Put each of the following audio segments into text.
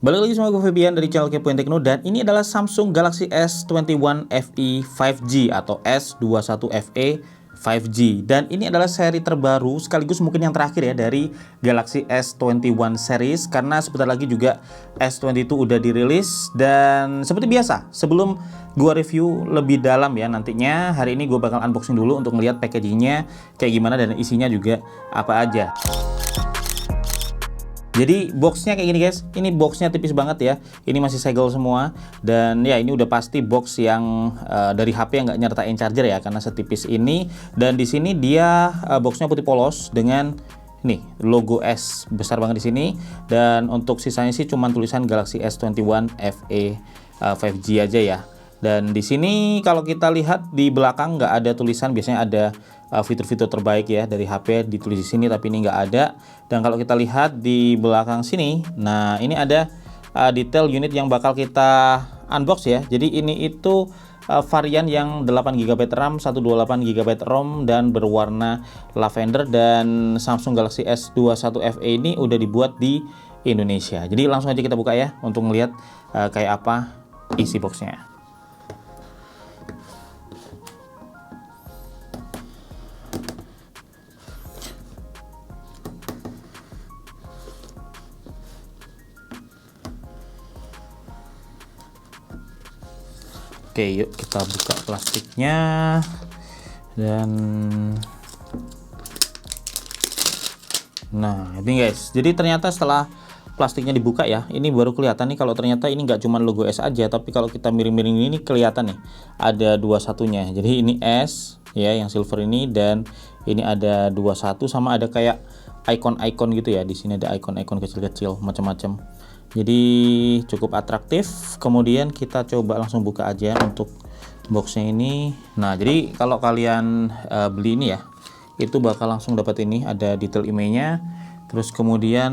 Balik lagi sama gue Febian dari channel Kepoin Tekno, dan ini adalah Samsung Galaxy S21 FE 5G atau S21 FE 5G, dan ini adalah seri terbaru sekaligus mungkin yang terakhir ya dari Galaxy S21 series, karena sebentar lagi juga S22 udah dirilis. Dan seperti biasa sebelum gua review lebih dalam ya nantinya, hari ini gue bakal unboxing dulu untuk melihat packagingnya kayak gimana dan isinya juga apa aja. Jadi boxnya kayak gini guys, ini boxnya tipis banget ya, ini masih segel semua, dan ya ini udah pasti box yang dari HP yang nggak nyertain charger ya, karena setipis ini. Dan di sini dia boxnya putih polos dengan nih logo S besar banget di sini, dan untuk sisanya sih cuman tulisan Galaxy S21 FE 5G aja ya. Dan di sini kalau kita lihat di belakang nggak ada tulisan, biasanya ada fitur-fitur terbaik ya dari HP ditulis di sini, tapi ini nggak ada. Dan kalau kita lihat di belakang sini, nah ini ada detail unit yang bakal kita unbox ya. Jadi ini itu varian yang 8GB RAM, 128GB ROM, dan berwarna lavender. Dan Samsung Galaxy S21 FE ini udah dibuat di Indonesia. Jadi langsung aja kita buka ya untuk melihat kayak apa isi boxnya. Oke, yuk kita buka plastiknya. Dan nah ini guys, jadi ternyata setelah plastiknya dibuka ya, ini baru kelihatan nih kalau ternyata ini nggak cuma logo S aja, tapi kalau kita miring-miring ini kelihatan nih ada 21-nya. Jadi ini S ya yang silver ini, dan ini ada 21, sama ada kayak icon-icon gitu ya. Di sini ada icon-icon kecil-kecil macam-macam. Jadi cukup atraktif. Kemudian kita coba langsung buka aja untuk boxnya ini. Nah jadi kalau kalian beli ini ya, itu bakal langsung dapat ini, ada detail emailnya, terus kemudian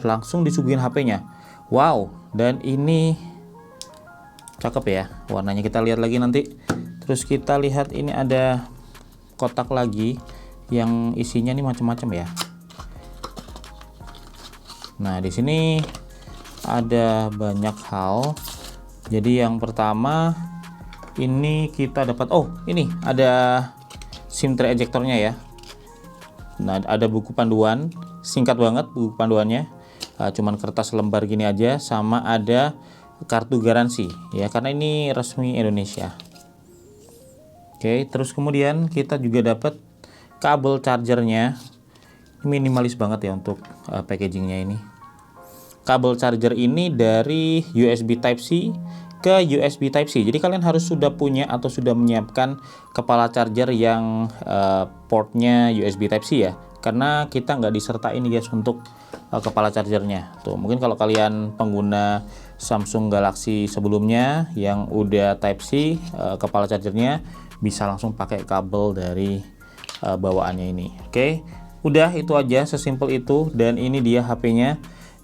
langsung disuguhin HP-nya. Wow, dan ini cakep ya warnanya, kita lihat lagi nanti. Terus kita lihat ini ada kotak lagi yang isinya nih macam-macam ya. Nah di sini ada banyak hal. Jadi yang pertama ini kita dapat, oh ini ada SIM tray ejectornya ya. Nah ada buku panduan, singkat banget buku panduannya, cuman kertas lembar gini aja, sama ada kartu garansi ya, karena ini resmi Indonesia. Oke, terus kemudian kita juga dapat kabel chargernya. Minimalis banget ya untuk packagingnya ini. Kabel charger ini dari USB Type-C ke USB Type-C. Jadi kalian harus sudah punya atau sudah menyiapkan kepala charger yang portnya USB Type-C ya, karena kita nggak disertai ini guys untuk kepala chargernya. Tuh mungkin kalau kalian pengguna Samsung Galaxy sebelumnya yang udah Type-C, kepala chargernya bisa langsung pakai kabel dari bawaannya ini. Oke, udah itu aja, sesimpel itu. Dan ini dia HP-nya.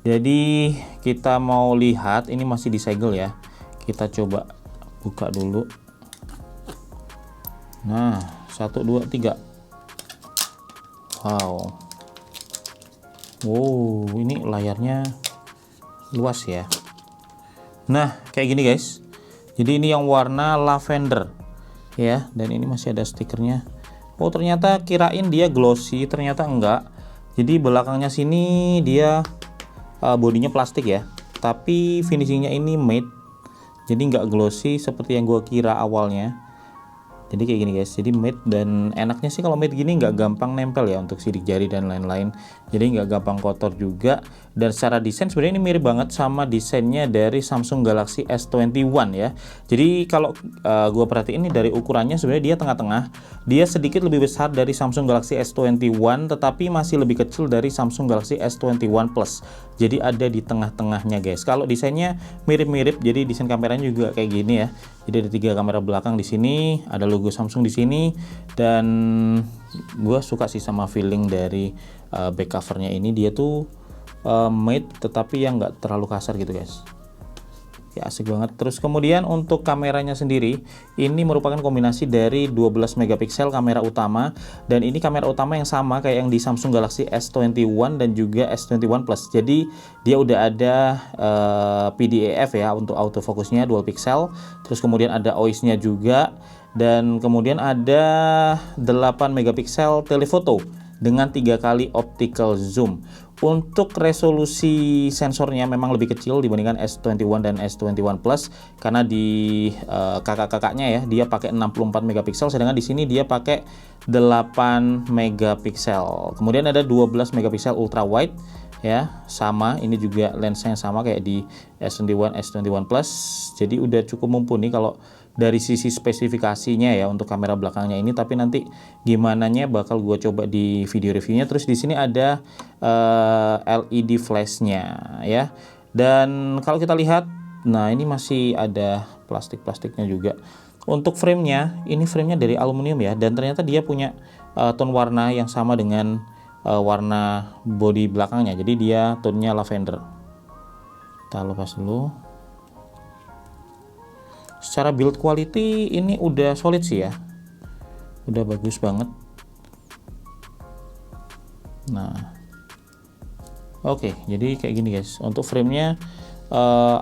Jadi kita mau lihat, ini masih disegel ya, kita coba buka dulu. Nah 1 2 3, wow, ini layarnya luas ya. Nah kayak gini guys, jadi ini yang warna lavender ya, dan ini masih ada stikernya. Oh ternyata kirain dia glossy, ternyata enggak. Jadi belakangnya sini dia bodinya plastik ya, tapi finishingnya ini matte, jadi nggak glossy seperti yang gua kira awalnya. Jadi kayak gini guys, jadi matte, dan enaknya sih kalau matte gini nggak gampang nempel ya untuk sidik jari dan lain-lain, jadi nggak gampang kotor juga. Dan secara desain sebenarnya ini mirip banget sama desainnya dari Samsung Galaxy S21 ya. Jadi kalau gua perhatiin ini dari ukurannya sebenarnya dia tengah-tengah, dia sedikit lebih besar dari Samsung Galaxy S21, tetapi masih lebih kecil dari Samsung Galaxy S21 Plus. Jadi ada di tengah-tengahnya guys. Kalau desainnya mirip-mirip, jadi desain kameranya juga kayak gini ya. Jadi ada 3 kamera belakang di sini, ada logo Samsung di sini, dan gue suka sih sama feeling dari back covernya ini. Dia tuh matte tetapi yang nggak terlalu kasar gitu guys. Ya, asik banget. Terus kemudian untuk kameranya sendiri, ini merupakan kombinasi dari 12 megapiksel kamera utama, dan ini kamera utama yang sama kayak yang di Samsung Galaxy S21 dan juga S21 Plus. Jadi dia udah ada PDAF ya untuk autofocusnya dual pixel. Terus kemudian ada OIS-nya juga, dan kemudian ada 8 megapiksel telefoto dengan 3 kali optical zoom. Untuk resolusi sensornya memang lebih kecil dibandingkan S21 dan S21 Plus, karena di kakak-kakaknya ya dia pakai 64 megapiksel, sedangkan di sini dia pakai 8 megapiksel. Kemudian ada 12 megapiksel ultra wide ya, sama ini juga lensanya sama kayak di S21 S21 Plus. Jadi udah cukup mumpuni kalau dari sisi spesifikasinya ya untuk kamera belakangnya ini, tapi nanti gimananya bakal gue coba di video reviewnya. Terus di sini ada LED flashnya ya, dan kalau kita lihat, nah ini masih ada plastiknya juga. Untuk framenya, ini framenya dari aluminium ya, dan ternyata dia punya tone warna yang sama dengan warna bodi belakangnya, jadi dia tonenya lavender. Kita lepas dulu. Secara build quality ini udah solid sih ya, udah bagus banget. Nah, oke, jadi kayak gini guys. Untuk framenya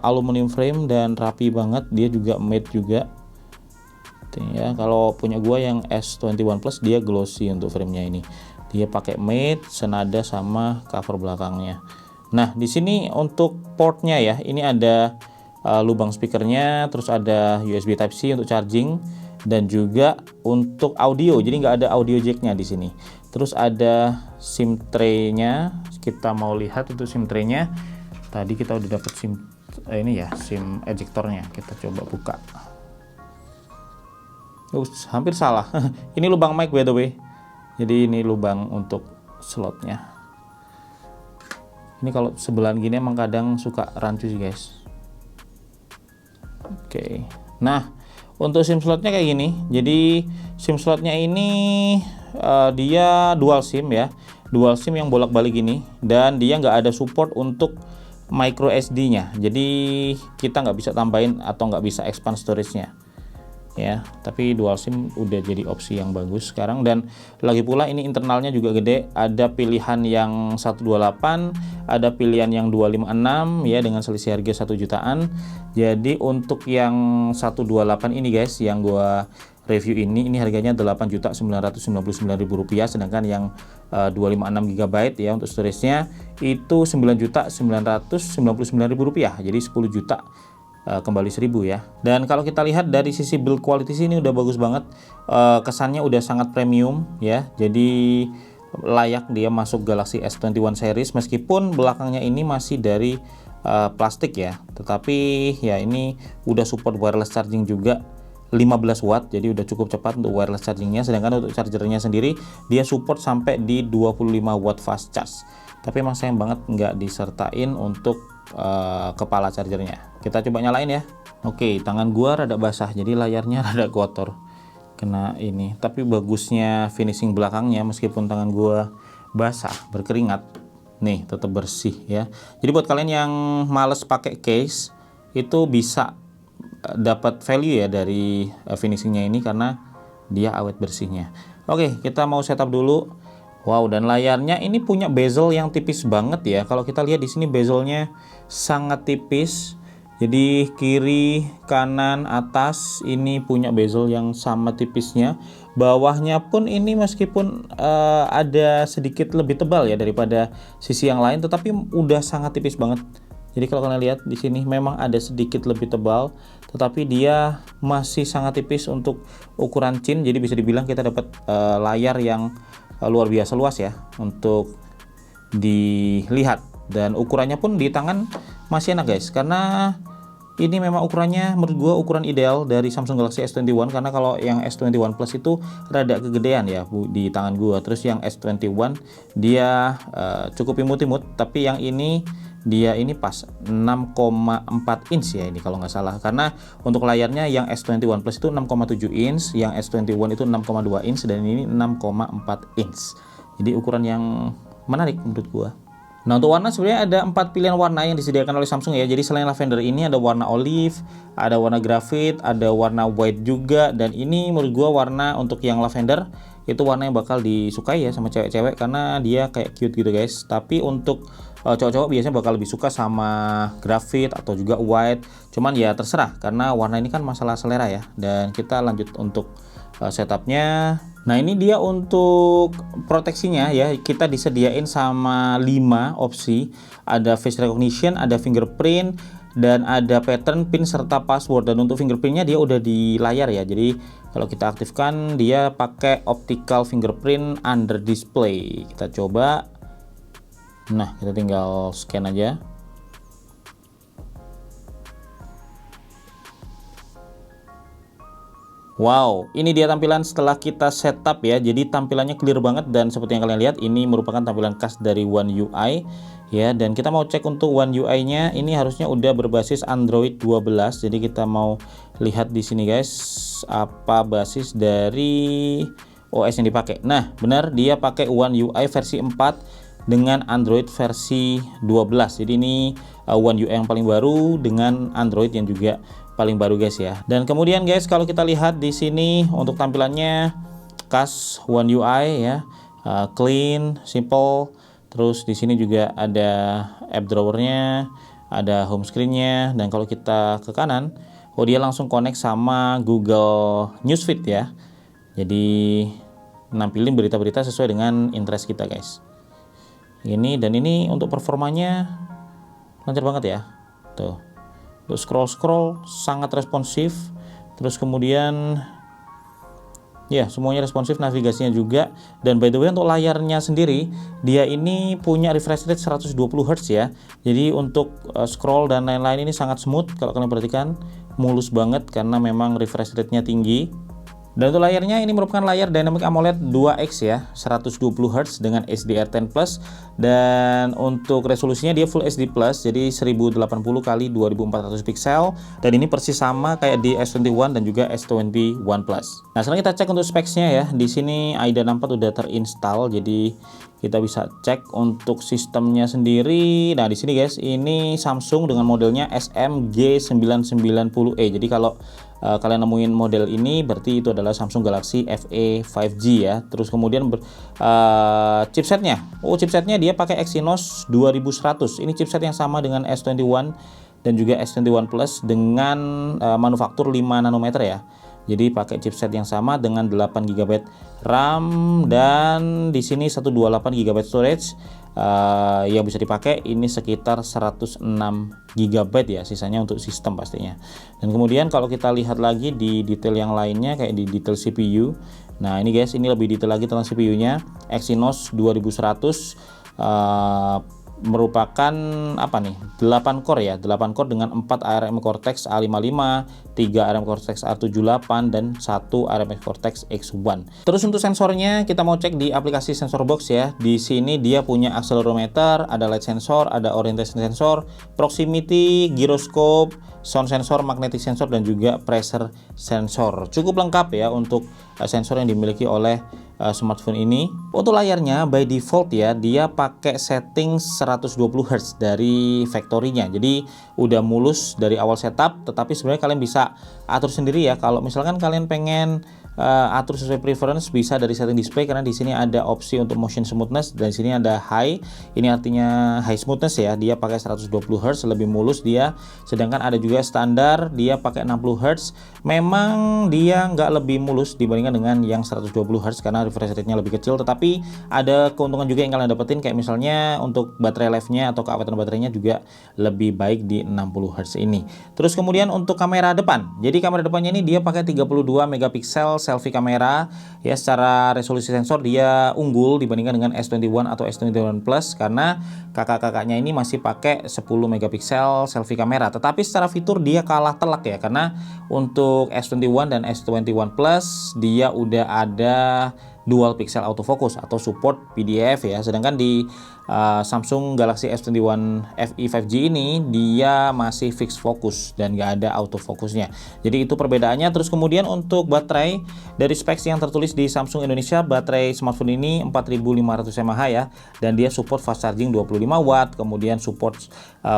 aluminium frame dan rapi banget, dia juga matte juga. Ya, kalau punya gua yang S21 Plus dia glossy untuk framenya ini. Dia pakai matte senada sama cover belakangnya. Nah, di sini untuk portnya ya, ini ada lubang speakernya, terus ada USB Type-C untuk charging, dan juga untuk audio. Jadi nggak ada audio jacknya di sini. Terus ada SIM tray-nya. Kita mau lihat untuk SIM tray-nya. Tadi kita udah dapet SIM ini ya, SIM ejectornya. Kita coba buka. Hampir salah. Ini lubang mic by the way. Jadi ini lubang untuk slotnya. Ini kalau sebelahan gini emang kadang suka rancu sih guys. Oke. Nah, untuk SIM slotnya kayak gini. Jadi SIM slotnya ini dia dual SIM ya, dual SIM yang bolak-balik gini, dan dia nggak ada support untuk micro SD-nya. Jadi kita nggak bisa tambahin atau nggak bisa expand storage-nya ya. Tapi dual SIM udah jadi opsi yang bagus sekarang, dan lagi pula ini internalnya juga gede. Ada pilihan yang 128, ada pilihan yang 256 ya, dengan selisih harga 1 jutaan. Jadi untuk yang 128 ini guys, yang gua review ini harganya Rp8.999.000, sedangkan yang 256 GB ya untuk storage-nya itu Rp9.999.000. Jadi 10 juta kembali 1000 ya. Dan kalau kita lihat dari sisi build quality sini udah bagus banget. Kesannya udah sangat premium ya. Jadi layak dia masuk Galaxy S21 series, meskipun belakangnya ini masih dari plastik ya. Tetapi ya ini udah support wireless charging juga 15 watt, jadi udah cukup cepat untuk wireless chargingnya. Sedangkan untuk chargernya sendiri dia support sampai di 25 watt fast charge. Tapi emang sayang banget nggak disertain untuk kepala chargernya. Kita coba nyalain ya. Oke, tangan gua rada basah, jadi layarnya rada kotor kena ini. Tapi bagusnya finishing belakangnya, meskipun tangan gua basah berkeringat, nih tetap bersih ya. Jadi buat kalian yang males pakai case, itu bisa dapat value ya dari finishingnya ini, karena dia awet bersihnya. Oke, kita mau setup dulu. Wow, dan layarnya ini punya bezel yang tipis banget ya. Kalau kita lihat di sini bezelnya sangat tipis. Jadi kiri, kanan, atas ini punya bezel yang sama tipisnya. Bawahnya pun ini meskipun ada sedikit lebih tebal ya daripada sisi yang lain, tetapi udah sangat tipis banget. Jadi kalau kalian lihat di sini memang ada sedikit lebih tebal, tetapi dia masih sangat tipis untuk ukuran chin. Jadi bisa dibilang kita dapat layar yang luar biasa luas ya untuk dilihat, dan ukurannya pun di tangan masih enak guys, karena ini memang ukurannya menurut gua ukuran ideal dari Samsung Galaxy S21, karena kalau yang S21 Plus itu rada kegedean ya di tangan gua. Terus yang S21 dia cukup imut-imut, tapi yang ini dia ini pas 6,4 inch ya ini kalau nggak salah, karena untuk layarnya yang S21 Plus itu 6,7 inch, yang S21 itu 6,2 inch, dan ini 6,4 inch. Jadi ukuran yang menarik menurut gua. Nah, untuk warna sebenarnya ada 4 pilihan warna yang disediakan oleh Samsung ya. Jadi selain lavender ini ada warna olive, ada warna graphite, ada warna white juga, dan ini menurut gua warna untuk yang lavender itu warna yang bakal disukai ya sama cewek-cewek karena dia kayak cute gitu guys. Tapi untuk cowok-cowok biasanya bakal lebih suka sama graphite atau juga white. Cuman ya terserah karena warna ini kan masalah selera ya. Dan kita lanjut untuk setupnya. Nah, ini dia untuk proteksinya ya. Kita disediain sama 5 opsi. Ada face recognition, ada fingerprint, dan ada pattern, pin, serta password. Dan untuk fingerprintnya dia udah di layar ya. Jadi kalau kita aktifkan dia pakai optical fingerprint under display. Kita coba. Nah, kita tinggal scan aja. Wow, ini dia tampilan setelah kita setup ya. Jadi tampilannya clear banget dan seperti yang kalian lihat ini merupakan tampilan khas dari One UI ya. Dan kita mau cek untuk One UI-nya ini harusnya udah berbasis Android 12. Jadi kita mau lihat di sini guys apa basis dari OS yang dipakai. Nah, benar dia pakai One UI versi 4 dengan Android versi 12. Jadi ini One UI yang paling baru dengan Android yang juga paling baru guys ya. Dan kemudian guys kalau kita lihat di sini untuk tampilannya khas One UI ya, clean, simple. Terus di sini juga ada app drawernya, ada home screen-nya, dan kalau kita ke kanan, dia langsung connect sama Google Newsfeed ya. Jadi nampilin berita-berita sesuai dengan interest kita guys. Ini dan ini untuk performanya lancar banget ya. Tuh. Untuk scroll sangat responsif. Terus kemudian ya semuanya responsif, navigasinya juga. Dan by the way untuk layarnya sendiri dia ini punya refresh rate 120 Hz ya. Jadi untuk scroll dan lain-lain ini sangat smooth. Kalau kalian perhatikan mulus banget karena memang refresh rate-nya tinggi. Dan untuk layarnya ini merupakan layar Dynamic AMOLED 2X ya, 120 Hz dengan HDR10+, dan untuk resolusinya dia Full HD+, jadi 1080 x 2400 pixel, dan ini persis sama kayak di S21 dan juga S21 Plus. Nah, sekarang kita cek untuk specs-nya ya. Di sini AIDA 64 udah terinstall, jadi kita bisa cek untuk sistemnya sendiri. Nah, di sini guys, ini Samsung dengan modelnya SMG990E. Jadi kalau kalian nemuin model ini berarti itu adalah Samsung Galaxy FE 5G ya. Terus kemudian chipsetnya, chipsetnya dia pakai Exynos 2100. Ini chipset yang sama dengan S21 dan juga S21 Plus dengan manufaktur 5 nanometer ya. Jadi pakai chipset yang sama dengan 8 GB RAM dan di sini 128 GB storage yang bisa dipakai ini sekitar 106 GB ya, sisanya untuk sistem pastinya. Dan kemudian kalau kita lihat lagi di detail yang lainnya kayak di detail CPU. Nah, ini guys, ini lebih detail lagi tentang CPU-nya. Exynos 2100 merupakan apa nih, 8 core ya, 8 core dengan 4 ARM Cortex A55, 3 ARM Cortex A78 dan 1 ARM Cortex X1. Terus untuk sensornya kita mau cek di aplikasi Sensor Box ya. Di sini dia punya accelerometer, ada light sensor, ada orientation sensor, proximity, gyroscope, sound sensor, magnetic sensor, dan juga pressure sensor. Cukup lengkap ya untuk sensor yang dimiliki oleh smartphone ini. Untuk layarnya by default ya dia pakai setting 120 Hz dari factory-nya. Jadi udah mulus dari awal setup, tetapi sebenarnya kalian bisa atur sendiri ya. Kalau misalkan kalian pengen atur sesuai preference bisa dari setting display, karena di sini ada opsi untuk motion smoothness dan di sini ada high. Ini artinya high smoothness ya, dia pakai 120 Hz lebih mulus dia. Sedangkan ada juga standar dia pakai 60 Hz. Memang dia nggak lebih mulus dibandingkan dengan yang 120 Hz karena refresh rate-nya lebih kecil, tetapi ada keuntungan juga yang kalian dapetin kayak misalnya untuk baterai life-nya atau keaweten baterainya juga lebih baik di 60 Hz ini. Terus kemudian untuk kamera depan. Jadi kamera depannya ini dia pakai 32 megapiksel selfie kamera ya. Secara resolusi sensor dia unggul dibandingkan dengan S21 atau S21 Plus karena kakak-kakaknya ini masih pakai 10 megapiksel selfie kamera. Tetapi secara fitur dia kalah telak ya, karena untuk S21 dan S21 Plus dia udah ada dual pixel autofocus atau support PDAF ya. Sedangkan di Samsung Galaxy S21 FE 5G ini dia masih fix fokus dan nggak ada autofokusnya. Jadi itu perbedaannya. Terus kemudian untuk baterai, dari specs yang tertulis di Samsung Indonesia, baterai smartphone ini 4500 mAh ya, dan dia support fast charging 25 watt, kemudian support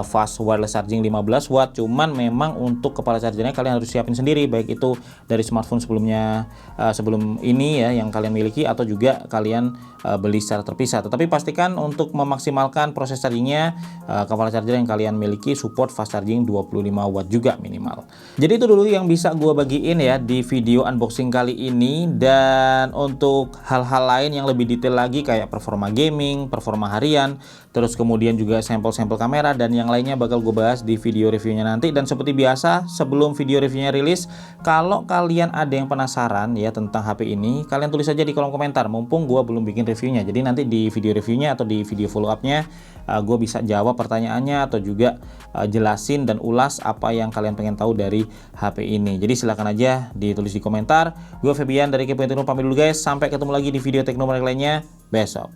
fast wireless charging 15 watt. Cuman memang untuk kepala chargernya kalian harus siapin sendiri, baik itu dari smartphone sebelumnya, sebelum ini ya yang kalian miliki, atau juga kalian beli secara terpisah. Tetapi pastikan untuk memaksimalkan proses chargingnya, kepala charger yang kalian miliki support fast charging 25 watt juga minimal. Jadi itu dulu yang bisa gue bagiin ya di video unboxing kali ini. Dan untuk hal-hal lain yang lebih detail lagi kayak performa gaming, performa harian, terus kemudian juga sampel-sampel kamera dan yang lainnya bakal gue bahas di video reviewnya nanti. Dan seperti biasa, sebelum video reviewnya rilis, kalau kalian ada yang penasaran ya tentang HP ini, kalian tulis aja di kolom komentar, mumpung gue belum bikin reviewnya. Jadi nanti di video reviewnya atau di video follow up-nya gue bisa jawab pertanyaannya atau juga jelasin dan ulas apa yang kalian pengen tahu dari HP ini. Jadi silahkan aja ditulis di komentar. Gue Febian dari Kepo Tekno pamit dulu guys. Sampai ketemu lagi di video Tekno menarik lainnya besok.